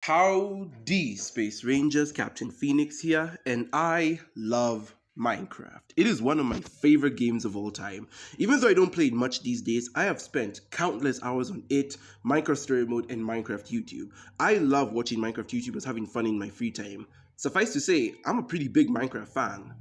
Howdy, Space Rangers, Captain Phoenix here, and I love Minecraft. It is one of my favorite games of all time. Even though I don't play it much these days, I have spent countless hours on it, Minecraft Story Mode, and Minecraft YouTube. I love watching Minecraft YouTubers having fun in my free time. Suffice to say, I'm a pretty big Minecraft fan.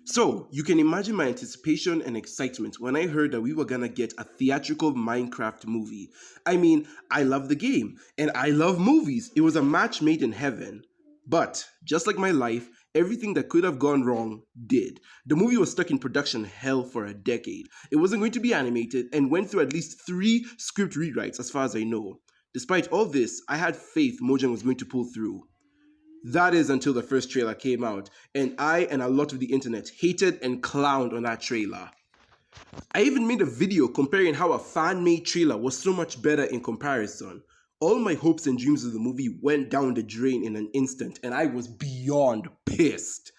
So, you can imagine my anticipation and excitement when I heard that we were gonna get a theatrical Minecraft movie. I mean, I love the game, and I love movies. It was a match made in heaven. But, just like my life, everything that could have gone wrong did. The movie was stuck in production hell for a decade. It wasn't going to be animated, and went through at least 3 script rewrites as far as I know. Despite all this, I had faith Mojang was going to pull through. That is until the first trailer came out, and I and a lot of the internet hated and clowned on that trailer. I even made a video comparing how a fan-made trailer was so much better in comparison. All my hopes and dreams of the movie went down the drain in an instant, and I was beyond pissed.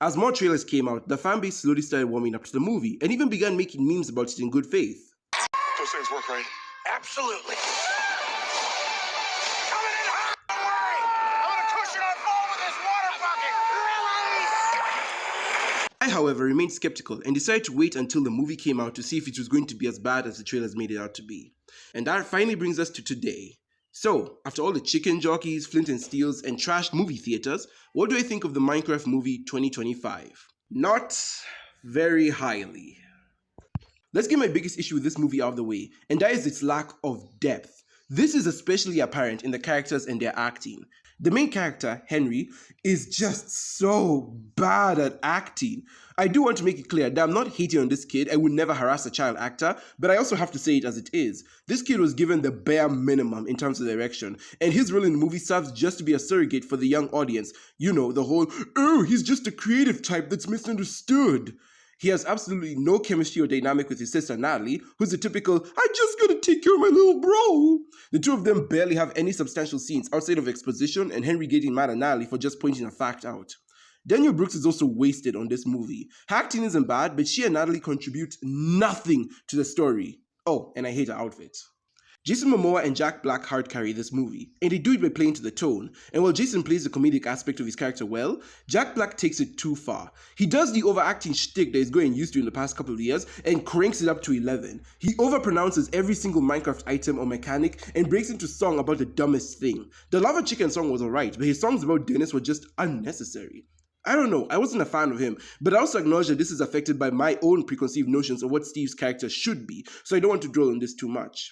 As more trailers came out, the fanbase slowly started warming up to the movie, and even began making memes about it in good faith. Those things work, right? Absolutely. I, however, remained skeptical and decided to wait until the movie came out to see if it was going to be as bad as the trailers made it out to be. And that finally brings us to today. So, after all the chicken jockeys, flint and steels, and trashed movie theaters, what do I think of the Minecraft movie 2025? Not very highly. Let's get my biggest issue with this movie out of the way, and that is its lack of depth. This is especially apparent in the characters and their acting. The main character, Henry, is just so bad at acting. I do want to make it clear that I'm not hating on this kid. I would never harass a child actor, but I also have to say it as it is. This kid was given the bare minimum in terms of direction, and his role in the movie serves just to be a surrogate for the young audience. You know, the whole, oh, he's just a creative type that's misunderstood. He has absolutely no chemistry or dynamic with his sister Natalie, who's the typical, I just gotta take care of my little bro. The two of them barely have any substantial scenes outside of exposition and Henry getting mad at Natalie for just pointing a fact out. Daniel Brooks is also wasted on this movie. Her acting isn't bad, but she and Natalie contribute nothing to the story. Oh, and I hate her outfit. Jason Momoa and Jack Black hard carry this movie, and they do it by playing to the tone. And while Jason plays the comedic aspect of his character well, Jack Black takes it too far. He does the overacting shtick that he's gotten used to in the past couple of years and cranks it up to 11. He overpronounces every single Minecraft item or mechanic and breaks into song about the dumbest thing. The Lava Chicken song was alright, but his songs about Dennis were just unnecessary. I don't know, I wasn't a fan of him, but I also acknowledge that this is affected by my own preconceived notions of what Steve's character should be, so I don't want to dwell on this too much.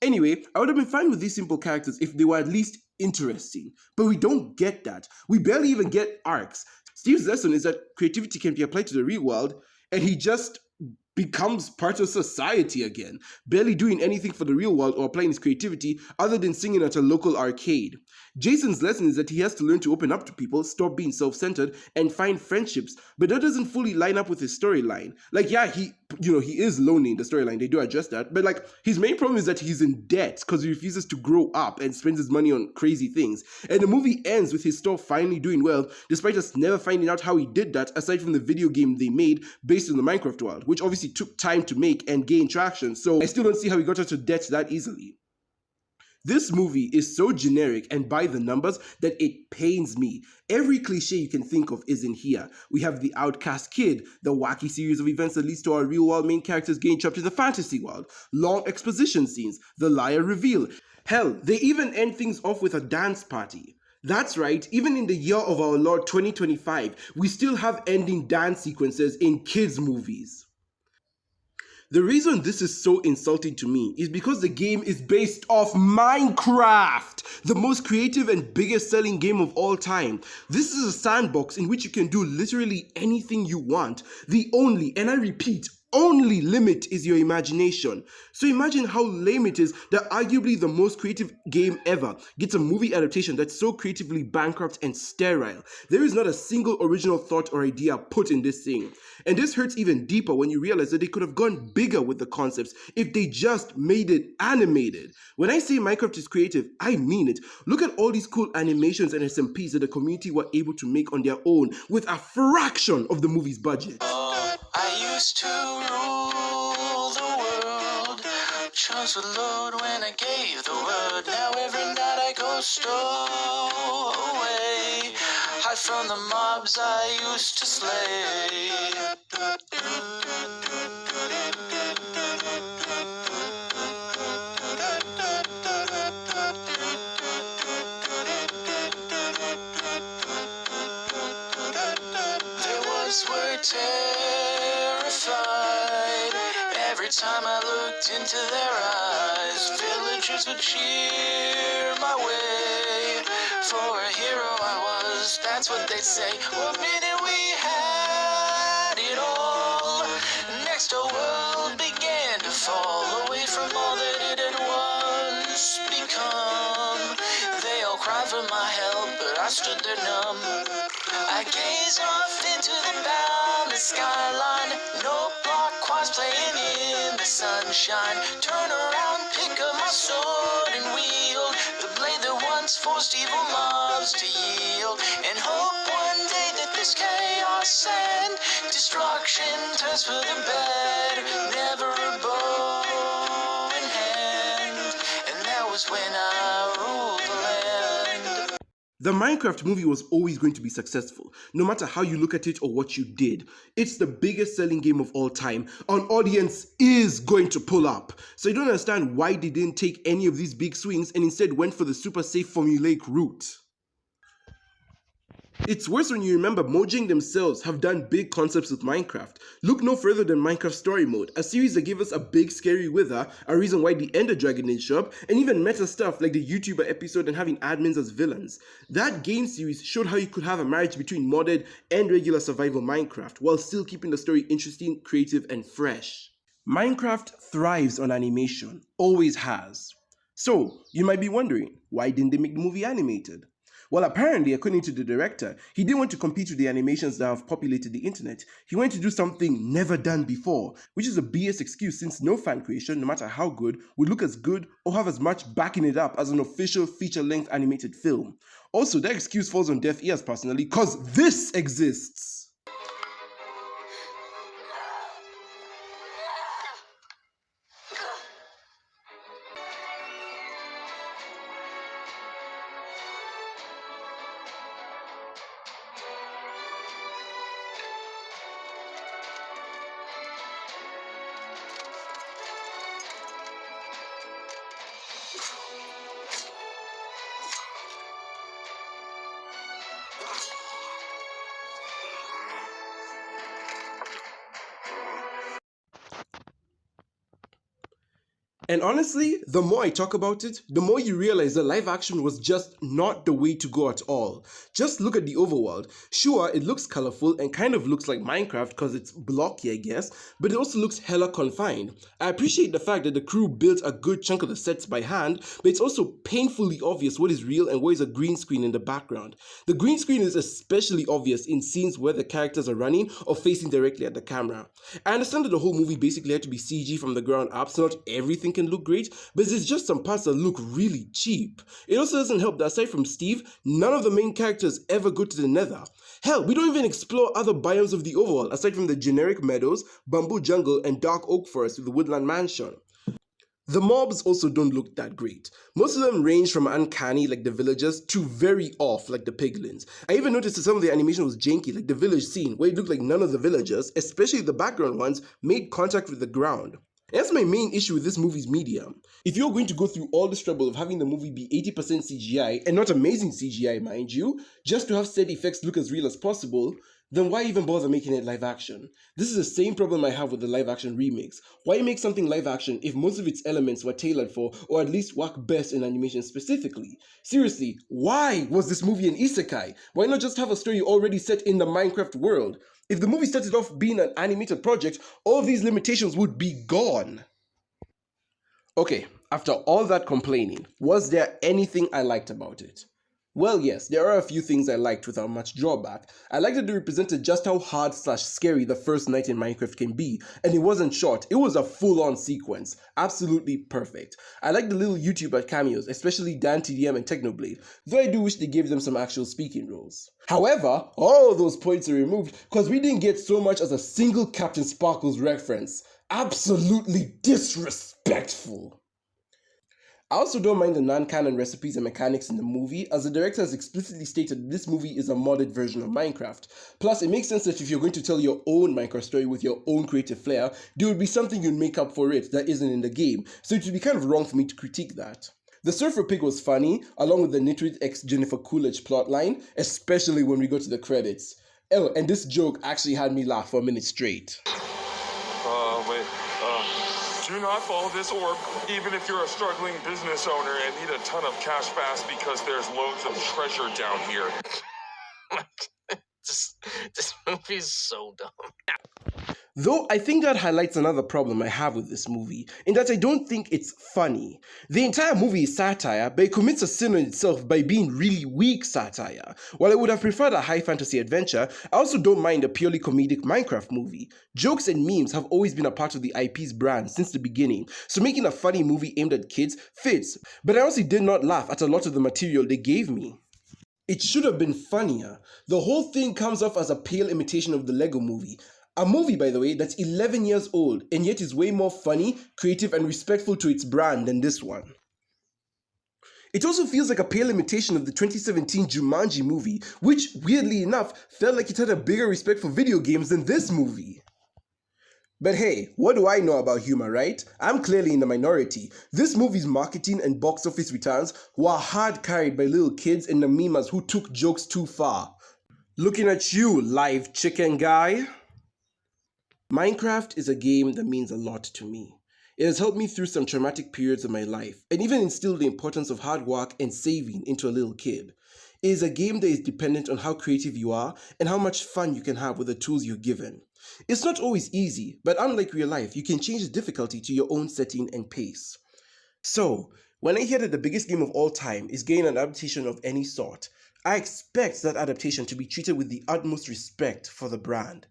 Anyway, I would have been fine with these simple characters if they were at least interesting, but we don't get that. We barely even get arcs. Steve's lesson is that creativity can be applied to the real world, and he just becomes part of society again, barely doing anything for the real world or applying his creativity other than singing at a local arcade. Jason's lesson is that he has to learn to open up to people, stop being self-centered, and find friendships, but that doesn't fully line up with his storyline. Like, yeah, he is lonely in the storyline, they do address that, but like, his main problem is that he's in debt because he refuses to grow up and spends his money on crazy things. And the movie ends with his store finally doing well, despite us never finding out how he did that, aside from the video game they made based on the Minecraft world, which obviously took time to make and gain traction, so I still don't see how he got out of debt that easily. This movie is so generic and by the numbers that it pains me. Every cliche you can think of is in here. We have the outcast kid, the wacky series of events that leads to our real world main characters getting trapped in the fantasy world, long exposition scenes, the liar reveal. Hell, they even end things off with a dance party. That's right, even in the year of our Lord 2025, we still have ending dance sequences in kids' movies. The reason this is so insulting to me is because the game is based off Minecraft, the most creative and biggest selling game of all time. This is a sandbox in which you can do literally anything you want. The only, and I repeat, only limit is your imagination. So imagine how lame it is that arguably the most creative game ever gets a movie adaptation that's so creatively bankrupt and sterile. There is not a single original thought or idea put in this thing. And this hurts even deeper when you realize that they could have gone bigger with the concepts if they just made it animated. When I say Minecraft is creative, I mean it. Look at all these cool animations and SMPs that the community were able to make on their own with a fraction of the movie's budget. I used to rule the world. instructions would load when I gave the word. Now every night I go stowaway, hide from the mobs I used to slay. Were terrified every time I looked into their eyes. Villagers would cheer my way. For a hero I was, that's what they'd say. One minute we had it all, next our world began to fall away from all that it had once become. They all cried for my help, but I stood there numb. I gaze off into the boundless skyline. No block quads playing in the sunshine. Turn around, pick up my sword and wield the blade that once forced evil mobs to yield, and hope one day that this chaos and destruction turns for the better. Never a bow in hand, and that was when I ruled the land. The Minecraft movie was always going to be successful, no matter how you look at it or what you did. It's the biggest selling game of all time. An audience is going to pull up. So you don't understand why they didn't take any of these big swings and instead went for the super safe formulaic route. It's worse when you remember Mojang themselves have done big concepts with Minecraft. Look no further than Minecraft Story Mode, a series that gave us a big scary wither, a reason why the Ender Dragon didn't show up, and even meta stuff like the YouTuber episode and having admins as villains. That game series showed how you could have a marriage between modded and regular survival Minecraft, while still keeping the story interesting, creative, and fresh. Minecraft thrives on animation, always has. So, you might be wondering, why didn't they make the movie animated? Well, apparently, according to the director, he didn't want to compete with the animations that have populated the internet. He wanted to do something never done before, which is a BS excuse since no fan creation, no matter how good, would look as good or have as much backing it up as an official feature-length animated film. Also, that excuse falls on deaf ears personally, cause this exists. And honestly, the more I talk about it, the more you realize that live action was just not the way to go at all. Just look at the overworld. Sure, it looks colorful and kind of looks like Minecraft because it's blocky, I guess, but it also looks hella confined. I appreciate the fact that the crew built a good chunk of the sets by hand, but it's also painfully obvious what is real and what is a green screen in the background. The green screen is especially obvious in scenes where the characters are running or facing directly at the camera. I understand that the whole movie basically had to be CG from the ground up, so not everything can look great, but there's just some parts that look really cheap. It also doesn't help that aside from Steve, none of the main characters ever go to the nether. Hell, we don't even explore other biomes of the overworld aside from the generic meadows, bamboo jungle, and dark oak forest with the woodland mansion. The mobs also don't look that great. Most of them range from uncanny like the villagers to very off like the piglins. I even noticed that some of the animation was janky like the village scene where it looked like none of the villagers, especially the background ones, made contact with the ground. And that's my main issue with this movie's medium. If you're going to go through all this trouble of having the movie be 80% CGI, and not amazing CGI mind you, just to have said effects look as real as possible, then why even bother making it live action? This is the same problem I have with the live action remakes. Why make something live action if most of its elements were tailored for, or at least work best in animation specifically? Seriously, why was this movie an isekai? Why not just have a story already set in the Minecraft world? If the movie started off being an animated project, all these limitations would be gone. Okay, after all that complaining, was there anything I liked about it? Well, yes, there are a few things I liked without much drawback. I liked that they represented just how hard/scary the first night in Minecraft can be, and it wasn't short, it was a full-on sequence. Absolutely perfect. I liked the little YouTuber cameos, especially Dan TDM and Technoblade, though I do wish they gave them some actual speaking roles. However, all those points are removed because we didn't get so much as a single Captain Sparkles reference. Absolutely disrespectful. I also don't mind the non-canon recipes and mechanics in the movie, as the director has explicitly stated this movie is a modded version of Minecraft. Plus, it makes sense that if you're going to tell your own Minecraft story with your own creative flair, there would be something you'd make up for it that isn't in the game, so it would be kind of wrong for me to critique that. The Surfer Pig was funny, along with the Nitwit x Jennifer Coolidge plotline, especially when we go to the credits. Oh, and this joke actually had me laugh for a minute straight. Do not follow this orb, even if you're a struggling business owner and need a ton of cash fast because there's loads of treasure down here. This movie is so dumb. Though I think that highlights another problem I have with this movie, in that I don't think it's funny. The entire movie is satire, but it commits a sin on itself by being really weak satire. While I would have preferred a high fantasy adventure, I also don't mind a purely comedic Minecraft movie. Jokes and memes have always been a part of the IP's brand since the beginning, so making a funny movie aimed at kids fits, but I honestly did not laugh at a lot of the material they gave me. It should have been funnier. The whole thing comes off as a pale imitation of the Lego movie. A movie, by the way, that's 11 years old and yet is way more funny, creative, and respectful to its brand than this one. It also feels like a pale imitation of the 2017 Jumanji movie, which, weirdly enough, felt like it had a bigger respect for video games than this movie. But hey, what do I know about humor, right? I'm clearly in the minority. This movie's marketing and box office returns were hard carried by little kids and the memers who took jokes too far. Looking at you, live chicken guy. Minecraft is a game that means a lot to me. It has helped me through some traumatic periods of my life, and even instilled the importance of hard work and saving into a little kid. It is a game that is dependent on how creative you are and how much fun you can have with the tools you're given. It's not always easy, but unlike real life, you can change the difficulty to your own setting and pace. So, when I hear that the biggest game of all time is getting an adaptation of any sort, I expect that adaptation to be treated with the utmost respect for the brand.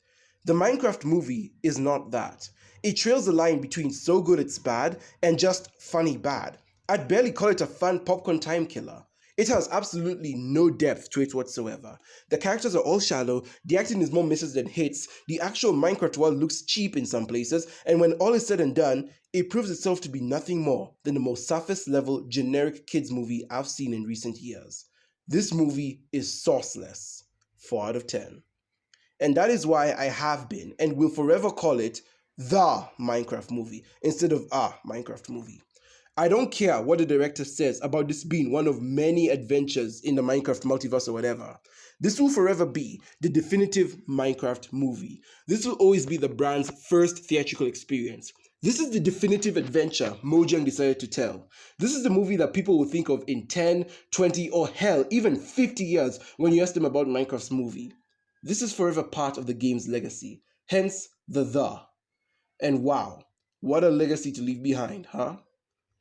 The Minecraft movie is not that. It trails the line between so good it's bad and just funny bad. I'd barely call it a fun popcorn time killer. It has absolutely no depth to it whatsoever. The characters are all shallow, the acting is more misses than hits, the actual Minecraft world looks cheap in some places, and when all is said and done, it proves itself to be nothing more than the most surface level generic kids movie I've seen in recent years. This movie is sauceless. 4 out of 10. And that is why I have been and will forever call it the Minecraft movie instead of a Minecraft movie. I don't care what the director says about this being one of many adventures in the Minecraft multiverse or whatever. This will forever be the definitive Minecraft movie. This will always be the brand's first theatrical experience. This is the definitive adventure Mojang decided to tell. This is the movie that people will think of in 10, 20, or hell, even 50 years when you ask them about Minecraft's movie. This is forever part of the game's legacy, hence the. And wow, what a legacy to leave behind, huh?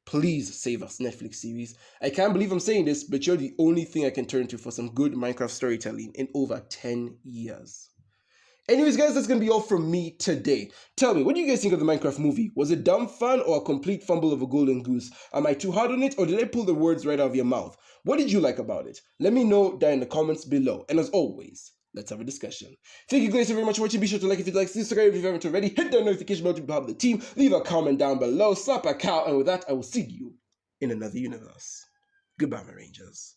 Please save us, Netflix series. I can't believe I'm saying this, but you're the only thing I can turn to for some good Minecraft storytelling in over 10 years. Anyways, guys, that's going to be all from me today. Tell me, what do you guys think of the Minecraft movie? Was it dumb fun or a complete fumble of a golden goose? Am I too hard on it or did I pull the words right out of your mouth? What did you like about it? Let me know down in the comments below. And as always, let's have a discussion. Thank you guys so very much for watching. Be sure to like if you like, subscribe if you haven't already, hit that notification bell to be part of the team, leave a comment down below, slap a cow, and with that, I will see you in another universe. Goodbye, my Rangers.